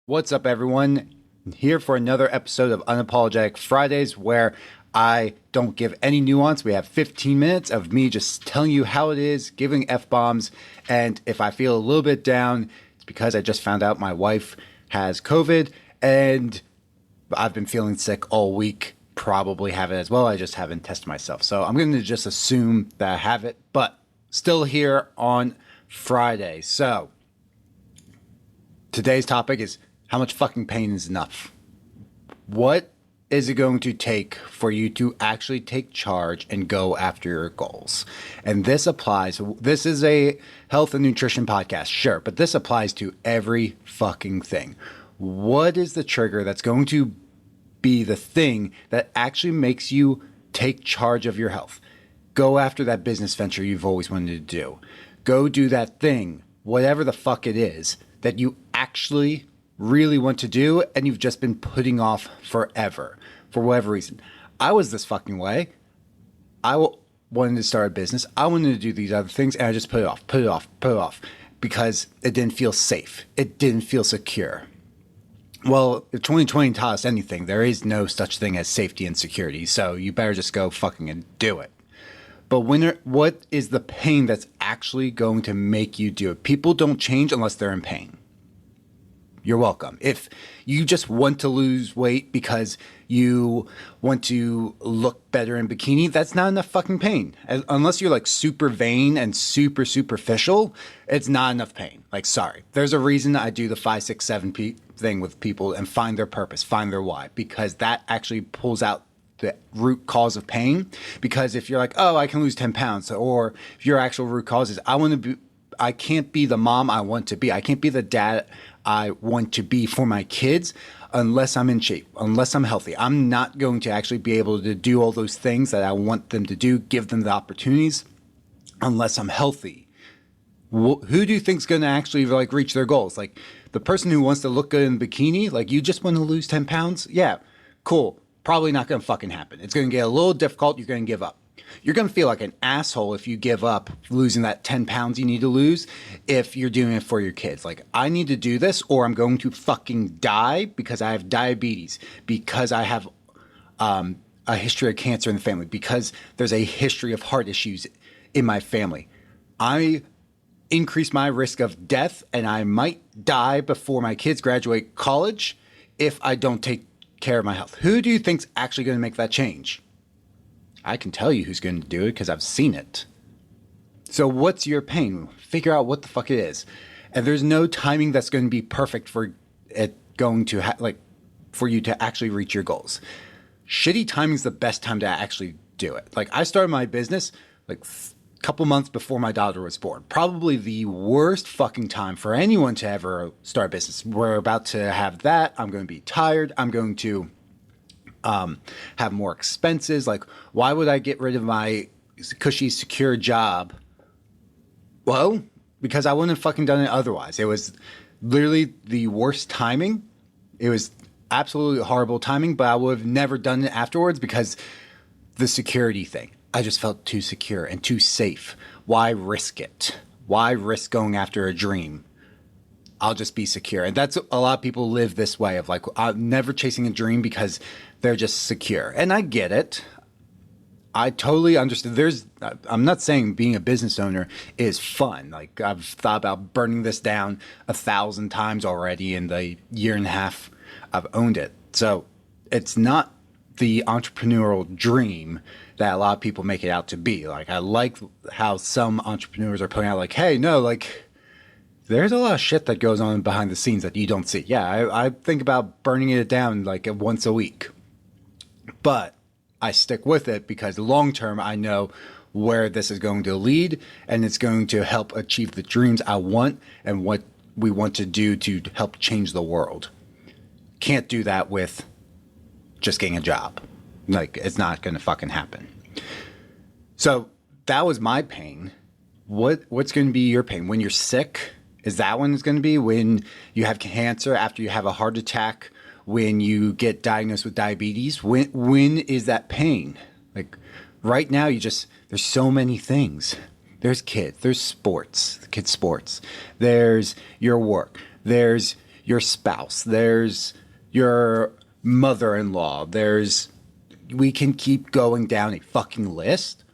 What's up, everyone? Here for another episode of Unapologetic Fridays, where I don't give any nuance. We have 15 minutes of me just telling you how it is, giving F-bombs, and if I feel a little bit down, it's because I just found out my wife has COVID, and I've been feeling sick all week. Probably have it as well. I just haven't tested myself. So I'm going to just assume that I have it, but still here on Friday. So today's topic is how much fucking pain is enough? What is it going to take for you to actually take charge and go after your goals? And this applies, this is a health and nutrition podcast, sure, but this applies to every fucking thing. What is the trigger that's going to be the thing that actually makes you take charge of your health? Go after that business venture you've always wanted to do. Go do that thing, whatever the fuck it is, that you actually really want to do and you've just been putting off forever for whatever reason. I was this fucking way. Wanted to start a business. I wanted to do these other things and I just put it off because it didn't feel safe. It didn't feel secure. Well, if 2020 taught us anything, there is no such thing as safety and security. So you better just go fucking and do it. But what is the pain that's actually going to make you do it? People don't change unless they're in pain. You're welcome. If you just want to lose weight because you want to look better in bikini, that's not enough fucking pain. Unless you're like super vain and super superficial, it's not enough pain. Like, sorry. There's a reason I do the 5, 6, 7 thing with people and find their purpose, find their why, because that actually pulls out the root cause of pain. Because if you're like, oh, I can lose 10 pounds, or if your actual root cause is I can't be the mom I want to be. I can't be the dad I want to be for my kids unless I'm in shape, unless I'm healthy. I'm not going to actually be able to do all those things that I want them to do, give them the opportunities, unless I'm healthy. Who do you think's going to actually like reach their goals? Like the person who wants to look good in bikini, like you just want to lose 10 pounds? Yeah, cool. Probably not going to fucking happen. It's going to get a little difficult. You're going to give up. You're going to feel like an asshole if you give up losing that 10 pounds you need to lose if you're doing it for your kids. Like, I need to do this or I'm going to fucking die because I have diabetes, because I have a history of cancer in the family, because there's a history of heart issues in my family. I increase my risk of death and I might die before my kids graduate college if I don't take care of my health. Who do you think's actually going to make that change? I can tell you who's going to do it because I've seen it. So what's your pain? Figure out what the fuck it is. And there's no timing that's going to be perfect for it going to for you to actually reach your goals. Shitty timing is the best time to actually do it. Like I started my business like a couple months before my daughter was born. Probably the worst fucking time for anyone to ever start a business. We're about to have that. I'm going to be tired. I'm going to have more expenses. Like, why would I get rid of my cushy, secure job? Well, because I wouldn't have fucking done it otherwise. It was literally the worst timing. It was absolutely horrible timing, but I would have never done it afterwards because the security thing. I just felt too secure and too safe. Why risk it? Why risk going after a dream? I'll just be secure. And that's a lot of people live this way of like, I'm never chasing a dream because they're just secure. And I get it. I totally understand. I'm not saying being a business owner is fun. Like I've thought about burning this down 1,000 times already in the year and a half I've owned it. So it's not the entrepreneurial dream that a lot of people make it out to be. Like I like how some entrepreneurs are putting out like, hey, no, like, there's a lot of shit that goes on behind the scenes that you don't see. Yeah, I think about burning it down like once a week. But I stick with it because long term, I know where this is going to lead and it's going to help achieve the dreams I want and what we want to do to help change the world. Can't do that with just getting a job. Like, it's not going to fucking happen. So that was my pain. What's going to be your pain? When you're sick? Is that when it's going to be? When you have cancer, after you have a heart attack, when you get diagnosed with diabetes? When is that pain? Like right now, there's so many things. There's kids, there's sports, kids' sports. There's your work. There's your spouse, there's your mother-in-law, we can keep going down a fucking list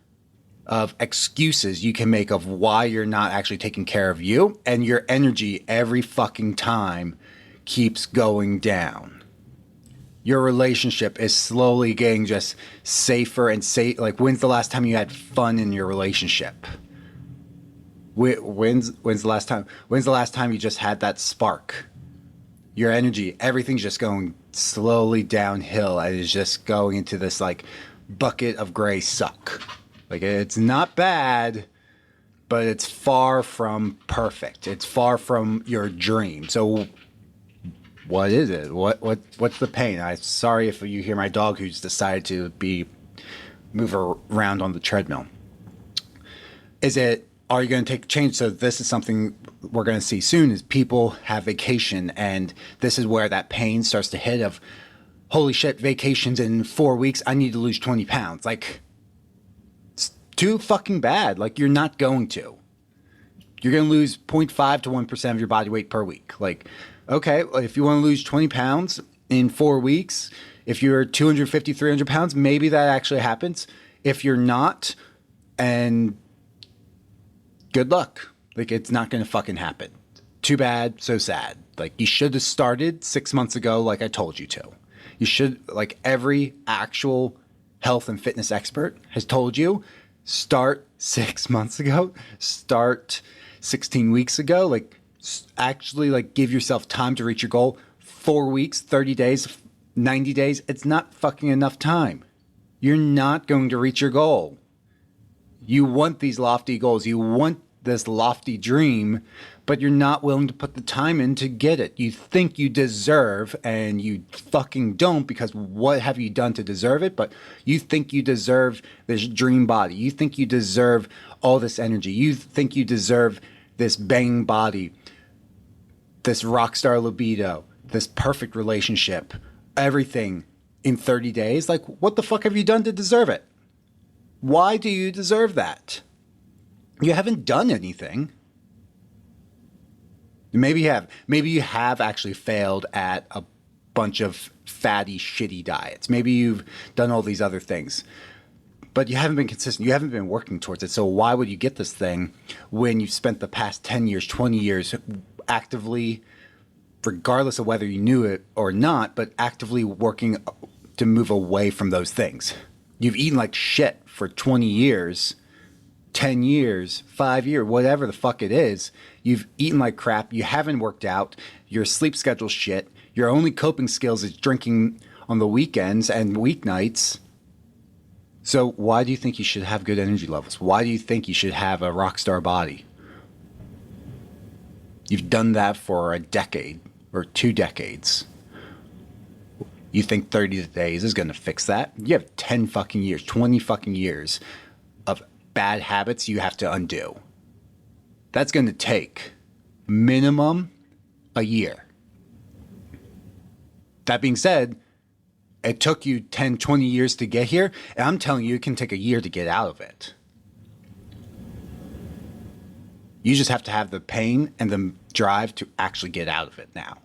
of excuses you can make of why you're not actually taking care of you, and your energy every fucking time keeps going down. Your relationship is slowly getting just safer and safe. Like, when's the last time you had fun in your relationship? When's the last time? When's the last time you just had that spark? Your energy, everything's just going slowly downhill, and it's just going into this like bucket of gray suck. Like, it's not bad, but it's far from perfect. It's far from your dream. So what is it? What's the pain? I'm sorry if you hear my dog who's decided to move around on the treadmill. Are you going to take change? So this is something we're going to see soon, is people have vacation, and this is where that pain starts to hit of, holy shit, vacations in 4 weeks, I need to lose 20 pounds. Like, it's too fucking bad. Like, you're not going to. You're going to lose 0.5 to 1% of your body weight per week. Like, okay, if you want to lose 20 pounds in 4 weeks, if you're 250, 300 pounds, maybe that actually happens. If you're not, and good luck. Like, it's not going to fucking happen. Too bad, so sad. Like, you should have started 6 months ago like I told you to. You should, like every actual health and fitness expert has told you, start 6 months ago, start 16 weeks ago. Like, actually, like, give yourself time to reach your goal. 4 weeks, 30 days, 90 days, it's not fucking enough time. You're not going to reach your goal. You want these lofty goals. You want this lofty dream, but you're not willing to put the time in to get it. You think you deserve, and you fucking don't, because what have you done to deserve it? But you think you deserve this dream body. You think you deserve all this energy. You think you deserve this bang body, this rock star libido, this perfect relationship, everything in 30 days. Like, what the fuck have you done to deserve it? Why do you deserve that? You haven't done anything. Maybe you have. Maybe you have actually failed at a bunch of fatty, shitty diets. Maybe you've done all these other things, but you haven't been consistent. You haven't been working towards it. So why would you get this thing when you've spent the past 10 years, 20 years actively, regardless of whether you knew it or not, but actively working to move away from those things? You've eaten like shit for 20 years, 10 years, 5 years, whatever the fuck it is. You've eaten like crap. You haven't worked out. Your sleep schedule's shit. Your only coping skills is drinking on the weekends and weeknights. So why do you think you should have good energy levels? Why do you think you should have a rock star body? You've done that for a decade or 2 decades. You think 30 days is going to fix that? You have 10 fucking years, 20 fucking years of bad habits you have to undo. That's going to take minimum a year. That being said, it took you 10, 20 years to get here, and I'm telling you, it can take a year to get out of it. You just have to have the pain and the drive to actually get out of it now.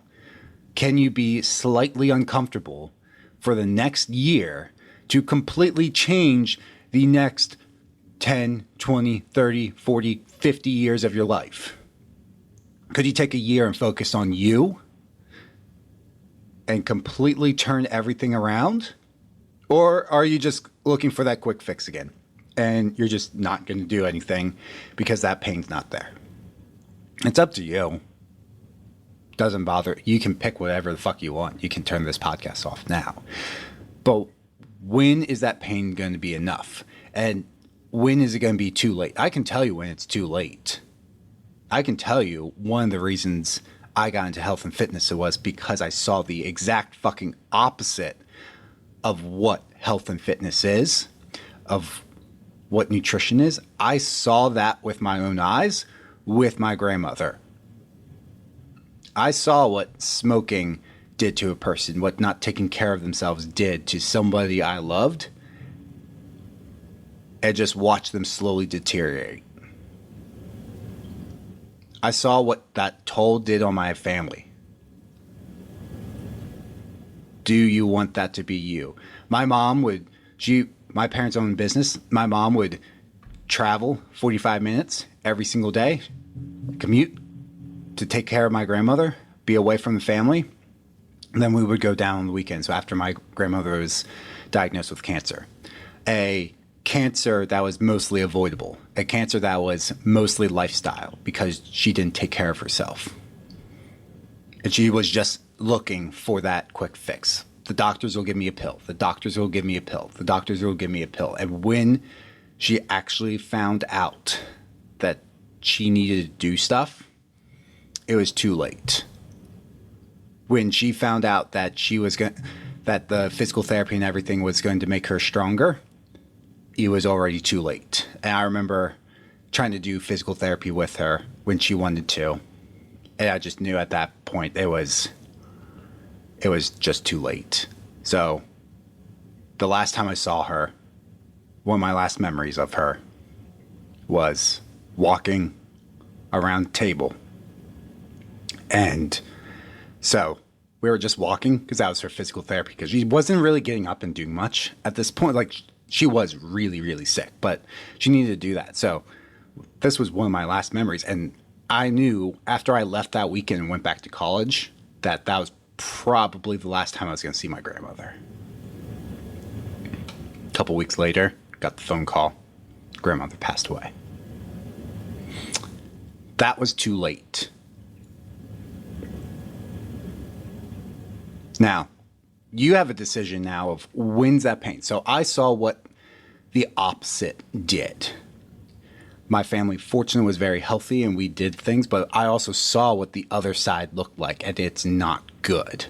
Can you be slightly uncomfortable for the next year to completely change the next 10, 20, 30, 40, 50 years of your life? Could you take a year and focus on you and completely turn everything around? Or are you just looking for that quick fix again? And you're just not going to do anything because that pain's not there. It's up to you. Doesn't bother. You can pick whatever the fuck you want. You can turn this podcast off now. But when is that pain going to be enough? And when is it going to be too late? I can tell you when it's too late. I can tell you one of the reasons I got into health and fitness was because I saw the exact fucking opposite of what health and fitness is, of what nutrition is. I saw that with my own eyes with my grandmother. I saw what smoking did to a person, what not taking care of themselves did to somebody I loved, and just watched them slowly deteriorate. I saw what that toll did on my family. Do you want that to be you? My parents owned business. My mom would travel 45 minutes every single day, commute to take care of my grandmother, be away from the family. And then we would go down on the weekends. So after my grandmother was diagnosed with cancer, a cancer that was mostly avoidable, a cancer that was mostly lifestyle because she didn't take care of herself. And she was just looking for that quick fix. The doctors will give me a pill. The doctors will give me a pill. The doctors will give me a pill. And when she actually found out that she needed to do stuff, it was too late. When she found out that that the physical therapy and everything was going to make her stronger, it was already too late. And I remember trying to do physical therapy with her when she wanted to. And I just knew at that point it was just too late. So the last time I saw her, one of my last memories of her was walking around the table. And so we were just walking because that was her physical therapy, because she wasn't really getting up and doing much at this point. Like, she was really, really sick, but she needed to do that. So this was one of my last memories. And I knew after I left that weekend and went back to college that was probably the last time I was going to see my grandmother. A couple weeks later, got the phone call. Grandmother passed away. That was too late. Now, you have a decision now of when's that pain. So I saw what the opposite did. My family, fortunately, was very healthy and we did things, but I also saw what the other side looked like, and it's not good.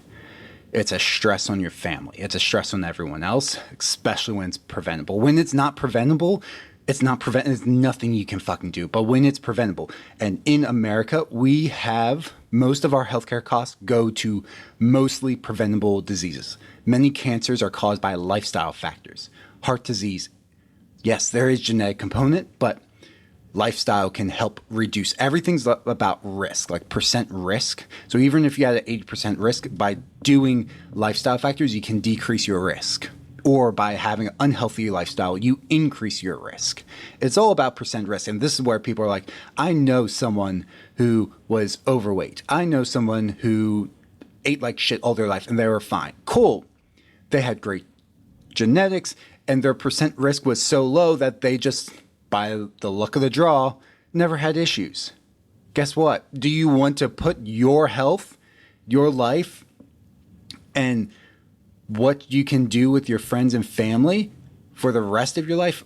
It's a stress on your family. It's a stress on everyone else, especially when it's preventable. When it's not preventable, it's not there's nothing you can fucking do. But when it's preventable, and in America, we have most of our healthcare costs go to mostly preventable diseases. Many cancers are caused by lifestyle factors. Heart disease, yes, there is genetic component, but lifestyle can help reduce. Everything's about risk, like percent risk. So even if you had an 80% risk, by doing lifestyle factors, you can decrease your risk. Or by having an unhealthy lifestyle, you increase your risk. It's all about percent risk. And this is where people are like, I know someone who was overweight. I know someone who ate like shit all their life and they were fine. Cool. They had great genetics and their percent risk was so low that they just, by the luck of the draw, never had issues. Guess what? Do you want to put your health, your life, and what you can do with your friends and family for the rest of your life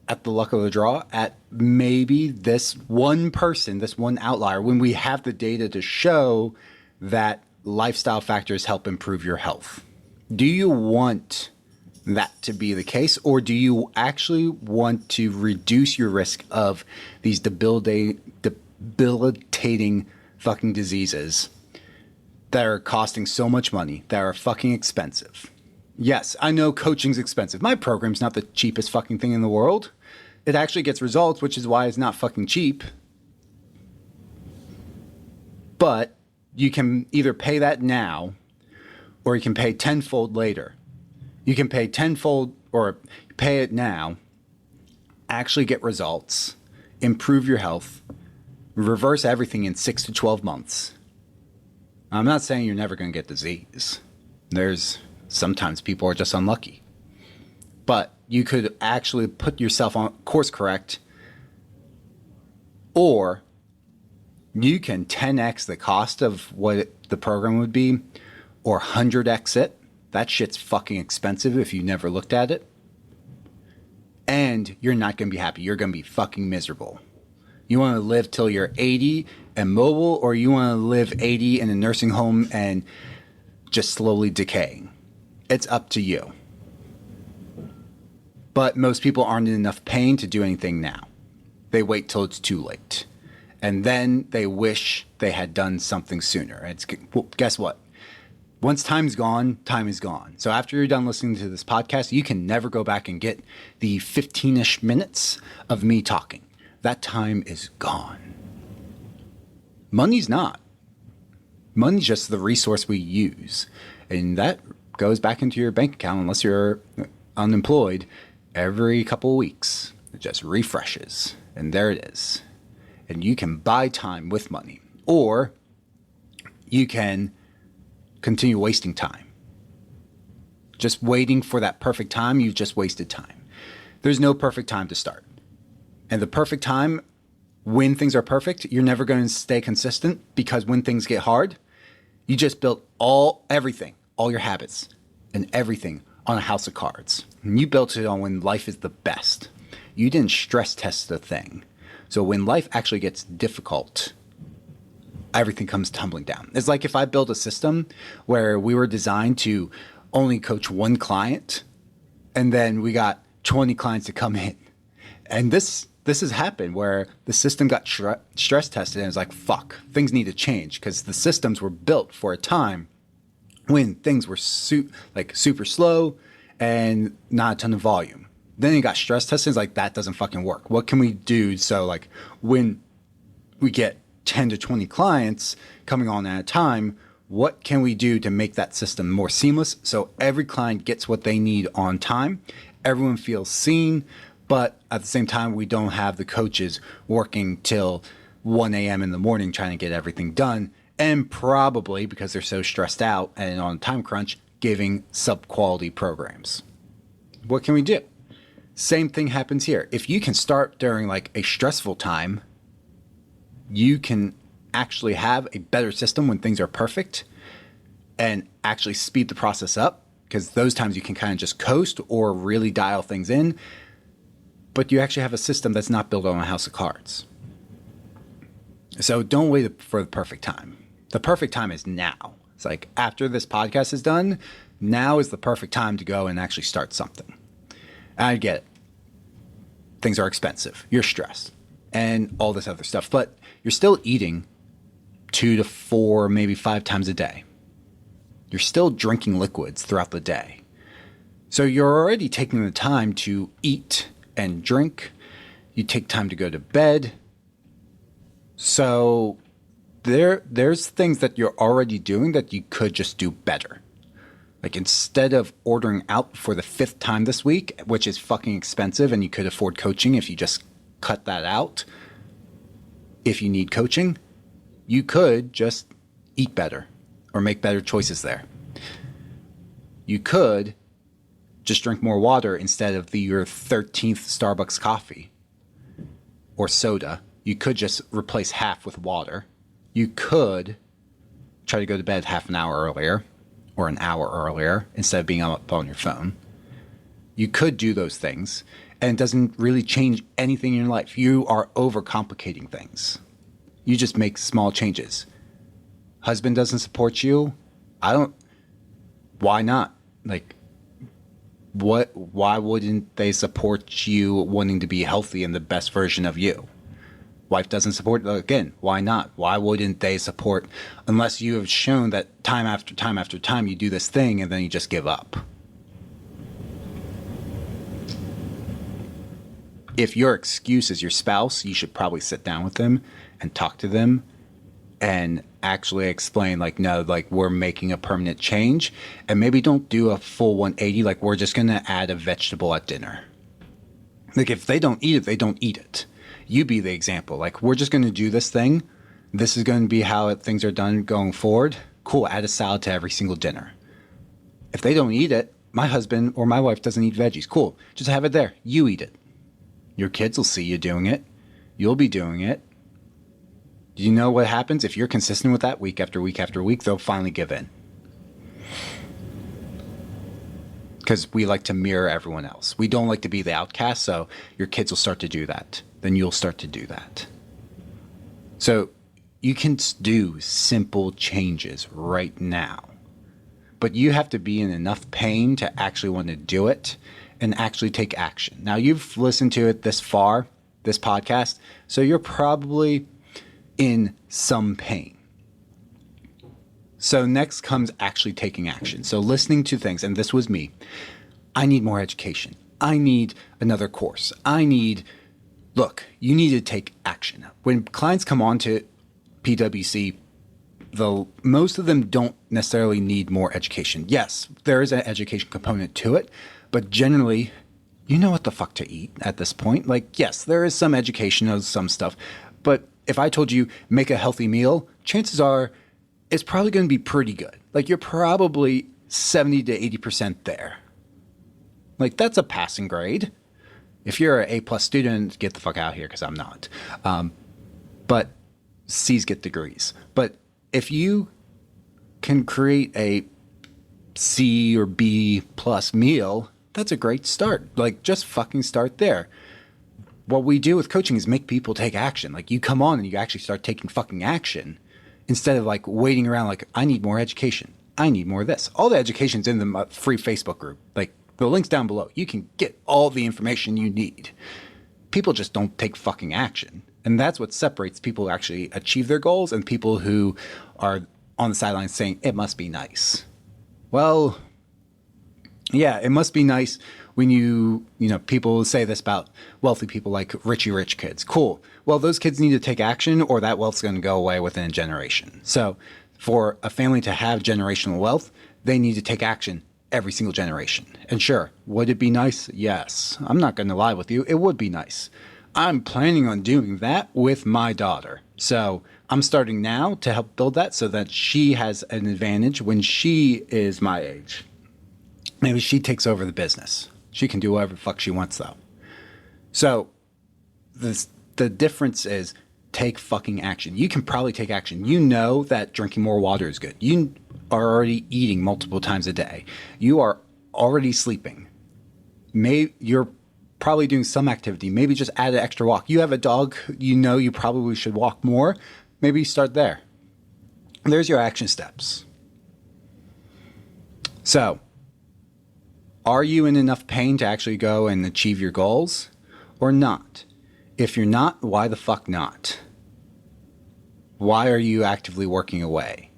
at the luck of the draw, at maybe this one person, this one outlier, when we have the data to show that lifestyle factors help improve your health? Do you want that to be the case, or do you actually want to reduce your risk of these debilitating fucking diseases that are costing so much money, that are fucking expensive? Yes, I know coaching's expensive. My program's not the cheapest fucking thing in the world. It actually gets results, which is why it's not fucking cheap. But you can either pay that now, or you can pay tenfold later. You can pay tenfold or pay it now, actually get results, improve your health, reverse everything in 6 to 12 months. I'm not saying you're never going to get disease. Sometimes people are just unlucky. But you could actually put yourself on course correct, or you can 10x the cost of what the program would be, or 100x it. That shit's fucking expensive if you never looked at it. And you're not going to be happy. You're going to be fucking miserable. You want to live till you're 80 and mobile, or you want to live 80 in a nursing home and just slowly decaying? It's up to you. But most people aren't in enough pain to do anything now. They wait till it's too late. And then they wish they had done something sooner. Well, guess what? Once time's gone, time is gone. So after you're done listening to this podcast, you can never go back and get the 15-ish minutes of me talking. That time is gone. Money's not. Money's just the resource we use. And that goes back into your bank account unless you're unemployed every couple of weeks. It just refreshes. And there it is. And you can buy time with money. Or you can continue wasting time. Just waiting for that perfect time, you've just wasted time. There's no perfect time to start. And the perfect time, when things are perfect, you're never going to stay consistent, because when things get hard, you just built everything, all your habits and everything on a house of cards. And you built it on when life is the best. You didn't stress test the thing. So when life actually gets difficult, everything comes tumbling down. It's like if I built a system where we were designed to only coach one client, and then we got 20 clients to come in. And this has happened where the system got stress tested and it's like, fuck, things need to change, because the systems were built for a time when things were super slow and not a ton of volume. Then it got stress tested. It's like, that doesn't fucking work. What can we do? So like when we get 10 to 20 clients coming on at a time, what can we do to make that system more seamless so every client gets what they need on time, everyone feels seen, but at the same time, we don't have the coaches working till 1 a.m. in the morning trying to get everything done, and probably, because they're so stressed out and on time crunch, giving sub-quality programs. What can we do? Same thing happens here. If you can start during like a stressful time, you can actually have a better system when things are perfect and actually speed the process up, because those times you can kind of just coast or really dial things in, but you actually have a system that's not built on a house of cards. So don't wait for the perfect time. The perfect time is now. It's like after this podcast is done, now is the perfect time to go and actually start something. I get it. Things are expensive. You're stressed and all this other stuff, but you're still eating 2 to 4, maybe 5 times a day. You're still drinking liquids throughout the day. So you're already taking the time to eat and drink. You take time to go to bed. So there's things that you're already doing that you could just do better. Like instead of ordering out for the 5th time this week, which is fucking expensive, and you could afford coaching if you just cut that out. If you need coaching, you could just eat better or make better choices there. You could just drink more water instead of your 13th Starbucks coffee or soda. You could just replace half with water. You could try to go to bed half an hour earlier or an hour earlier instead of being up on your phone. You could do those things, and it doesn't really change anything in your life. You are overcomplicating things. You just make small changes. Husband doesn't support you. Why not? Like, why wouldn't they support you wanting to be healthy and the best version of you? Wife doesn't support, again, why not? Why wouldn't they support, unless you have shown that time after time after time you do this thing and then you just give up? If your excuse is your spouse, you should probably sit down with them and talk to them and actually explain, like, no, like, we're making a permanent change, and maybe don't do a full 180. Like, we're just going to add a vegetable at dinner. Like, if they don't eat it, they don't eat it. You be the example. Like, we're just going to do this thing. This is going to be how things are done going forward. Cool. Add a salad to every single dinner. If they don't eat it, my husband or my wife doesn't eat veggies. Cool. Just have it there. You eat it. Your kids will see you doing it. You'll be doing it. Do you know what happens? If you're consistent with that week after week after week, they'll finally give in. Because we like to mirror everyone else. We don't like to be the outcast, so your kids will start to do that. Then you'll start to do that. So you can do simple changes right now. But you have to be in enough pain to actually want to do it and actually take action. Now, you've listened to it this far, this podcast, so you're probably in some pain. So next comes actually taking action. So listening to things, and this was me. I need more education. I need another course. Look, you need to take action. When clients come on to PWC, the most of them don't necessarily need more education. Yes, there is an education component to it, but generally, you know what the fuck to eat at this point. Like, yes, there is some education of some stuff, but if I told you make a healthy meal, chances are it's probably going to be pretty good. Like, you're probably 70 to 80% there. Like, that's a passing grade. If you're an A+ student, get the fuck out of here, because I'm not. But C's get degrees. But if you can create a C or B+ meal, that's a great start. Like, just fucking start there. What we do with coaching is make people take action. Like, you come on and you actually start taking fucking action instead of like waiting around like, I need more education. I need more of this. All the education's in the free Facebook group. Like, the link's down below. You can get all the information you need. People just don't take fucking action. And that's what separates people who actually achieve their goals and people who are on the sidelines saying, it must be nice. Well, yeah, it must be nice when you know, people say this about wealthy people like richy rich kids. Cool. Well, those kids need to take action or that wealth's going to go away within a generation. So for a family to have generational wealth, they need to take action every single generation. And sure, would it be nice? Yes. I'm not going to lie with you. It would be nice. I'm planning on doing that with my daughter. So I'm starting now to help build that so that she has an advantage when she is my age. Maybe she takes over the business. She can do whatever the fuck she wants, though. So the difference is take fucking action. You can probably take action. You know that drinking more water is good. You are already eating multiple times a day. You are already sleeping. You're probably doing some activity. Maybe just add an extra walk. You have a dog, you know you probably should walk more. Maybe start there. There's your action steps. So, are you in enough pain to actually go and achieve your goals or not? If you're not, why the fuck not? Why are you actively working away?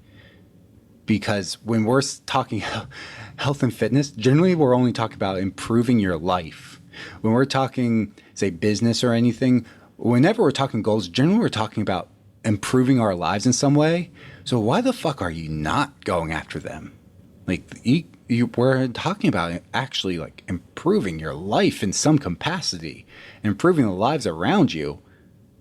Because when we're talking health and fitness, generally we're only talking about improving your life. When we're talking, say, business or anything, whenever we're talking goals, generally we're talking about improving our lives in some way. So why the fuck are you not going after them? Like, we're talking about actually like improving your life in some capacity, improving the lives around you.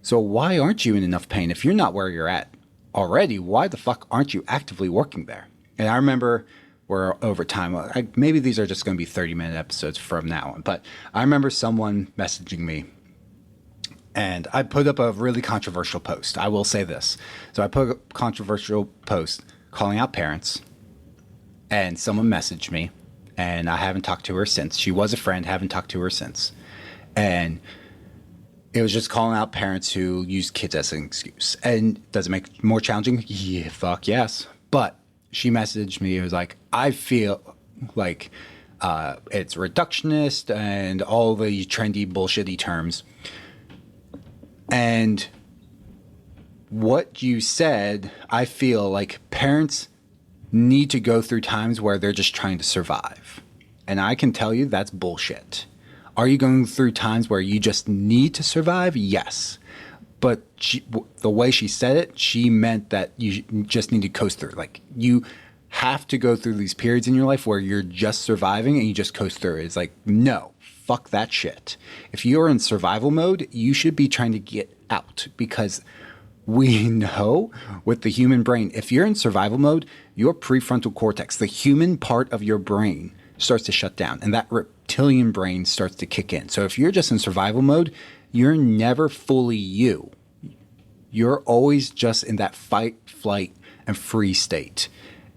So why aren't you in enough pain? If you're not where you're at already, why the fuck aren't you actively working there? And I remember we're over time. Maybe these are just going to be 30-minute episodes from now on. But I remember someone messaging me, and I put up a really controversial post. I will say this. So I put a controversial post calling out parents, and someone messaged me, and I haven't talked to her since. She was a friend, haven't talked to her since. And it was just calling out parents who use kids as an excuse. And does it make it more challenging? Yeah, fuck yes. But she messaged me. It was like, I feel like it's reductionist and all the trendy bullshitty terms. And what you said, I feel like parents need to go through times where they're just trying to survive. And I can tell you that's bullshit. Are you going through times where you just need to survive? Yes. But the way she said it, she meant that you just need to coast through. Like, you have to go through these periods in your life where you're just surviving and you just coast through. It's like, no, fuck that shit. If you're in survival mode, you should be trying to get out, because we know with the human brain, if you're in survival mode, your prefrontal cortex, the human part of your brain, starts to shut down, and that reptilian brain starts to kick in. So if you're just in survival mode, you're never fully you. You're always just in that fight, flight, and free state,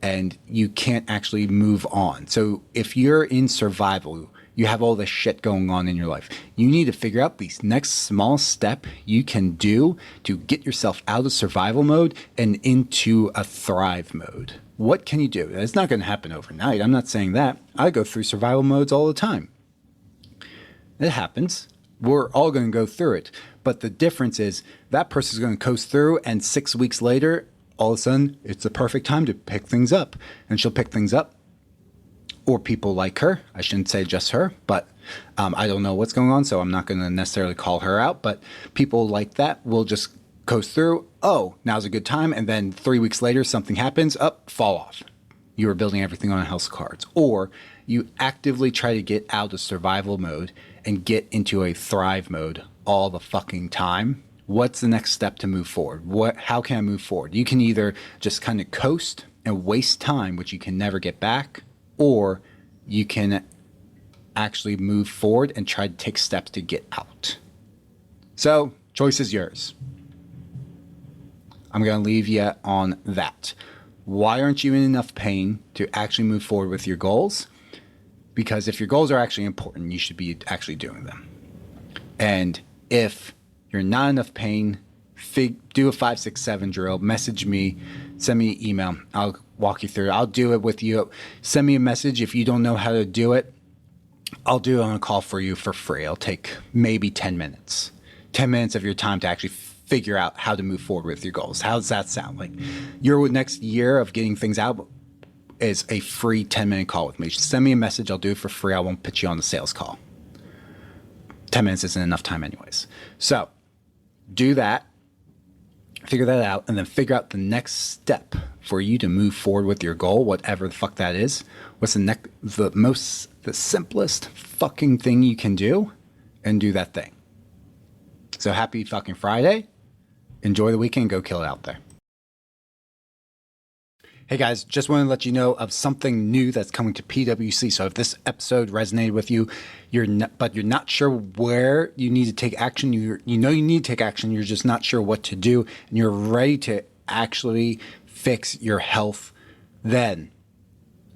and you can't actually move on. So if you're in survival, you have all this shit going on in your life. You need to figure out the next small step you can do to get yourself out of survival mode and into a thrive mode. What can you do? It's not going to happen overnight. I'm not saying that. I go through survival modes all the time. It happens. We're all going to go through it. But the difference is that person's going to coast through, and 6 weeks later, all of a sudden, it's the perfect time to pick things up. And she'll pick things up. Or people like her. I shouldn't say just her, but I don't know what's going on, so I'm not going to necessarily call her out. But people like that will just coast through. Oh, now's a good time. And then 3 weeks later, something happens. Up, fall off. You were building everything on a house of cards. Or you actively try to get out of survival mode and get into a thrive mode all the fucking time. What's the next step to move forward? How can I move forward? You can either just kind of coast and waste time, which you can never get back, or you can actually move forward and try to take steps to get out. So, choice is yours. I'm going to leave you on that. Why aren't you in enough pain to actually move forward with your goals? Because if your goals are actually important, you should be actually doing them. And if you're not enough pain, do a 5, 6, 7 drill, message me, send me an email. I'll walk you through it. I'll do it with you. Send me a message. If you don't know how to do it, I'll do it on a call for you for free. I'll take maybe 10 minutes. 10 minutes of your time to actually figure out how to move forward with your goals. How does that sound? Like your next year of getting things out is a free 10-minute call with me. Just send me a message. I'll do it for free. I won't put you on the sales call. 10 minutes isn't enough time anyways. So do that. Figure that out, and then figure out the next step for you to move forward with your goal, whatever the fuck that is. What's the simplest fucking thing you can do, and do that thing. So happy fucking Friday. Enjoy the weekend. Go kill it out there. Hey guys, just want to let you know of something new that's coming to PWC. So if this episode resonated with you, but you're not sure where you need to take action, you know you need to take action, you're just not sure what to do, and you're ready to actually fix your health, then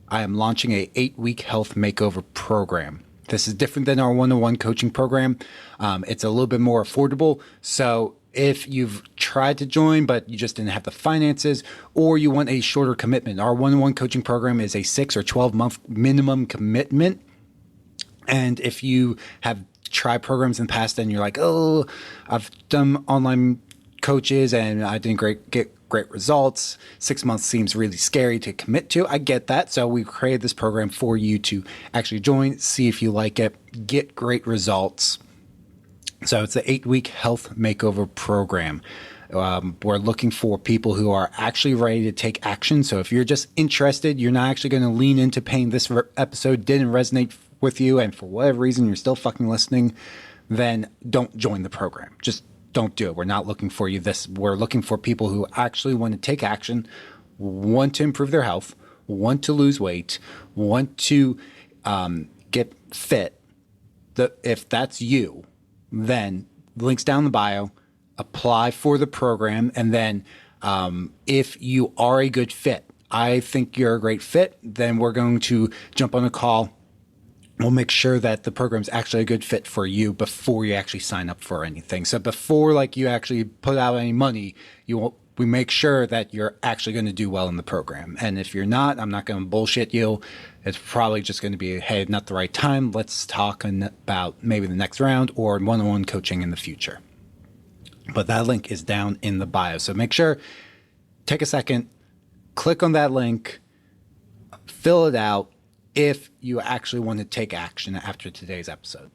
I am launching a 8-week health makeover program. This is different than our one-on-one coaching program. It's a little bit more affordable. So if you've tried to join, but you just didn't have the finances, or you want a shorter commitment, our one-on-one coaching program is a 6 or 12-month minimum commitment. And if you have tried programs in the past and you're like, oh, I've done online coaches and I didn't get great results, 6 months seems really scary to commit to. I get that. So we created this program for you to actually join, see if you like it, get great results. So it's the 8-week health makeover program. We're looking for people who are actually ready to take action. So if you're just interested, you're not actually going to lean into pain, this episode didn't resonate with you, and for whatever reason you're still fucking listening, then don't join the program. Just don't do it. We're not looking for you. We're looking for people who actually want to take action, want to improve their health, want to lose weight, want to get fit. If that's you, then links down in the bio, apply for the program. And then if you are a good fit, I think you're a great fit, then we're going to jump on a call. We'll make sure that the program's actually a good fit for you before you actually sign up for anything. So before you actually put out any money, we make sure that you're actually going to do well in the program. And if you're not, I'm not going to bullshit you. It's probably just going to be, hey, not the right time. Let's talk about maybe the next round or one-on-one coaching in the future. But that link is down in the bio. So make sure, take a second, click on that link, fill it out if you actually want to take action after today's episode.